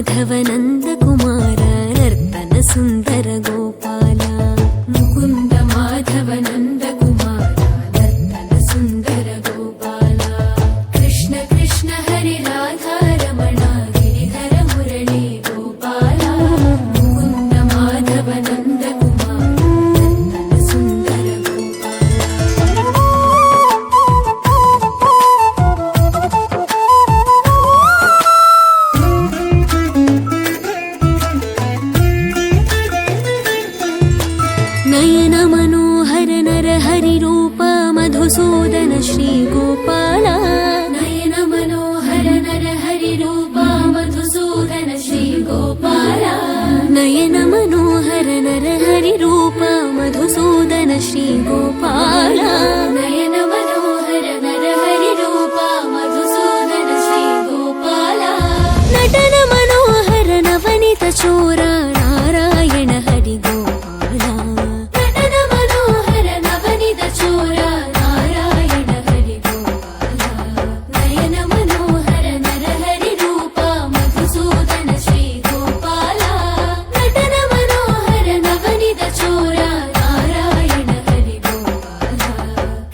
माधव नंद कुमार नर्तन सुंदर गोपाल मुकुंद माधव नंद कुमार नर्तन सुंदर गोपाल कृष्ण कृष्ण हरि राधा रमण गिरिधर मुरली गोपाल मुकुंद माधव नंद कुमार नर्तन सुंदर नयन मनोहर नर हरि रूप मधुसूदन श्री गोपाल नयन मनोहर नर हरि रूप मधुसूदन श्री गोपाल नयन मनोहर नर हरि रूप मधुसूदन श्री गोपाल नयन मनोहर नर हरि रूप मधुसूदन श्री गोपाल नटन मनोहर नवनीत चोर नारायण हरि गोपाल नटन मनोहर नवनीत चोर नारायण हरि गोपाल नयन मनोहर नर हरि रूप मधुसूदन श्री गोपाल नटन मनोहर नवनीत चोर नारायण हरि गोपाल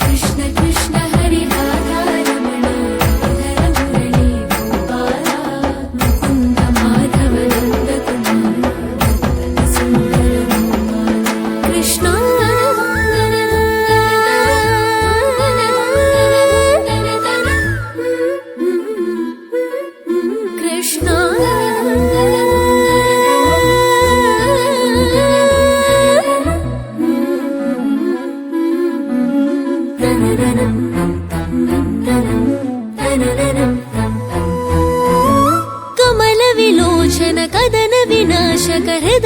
कृष्ण कृष्ण हरि राधा रमण गिरिधर मुरली गोपाल मुकुंद माधव नंद कुमार नर्तन सुंदर गोपाल कृष्ण कृष्ण कमल विलोचन कदन विनाशक हृदय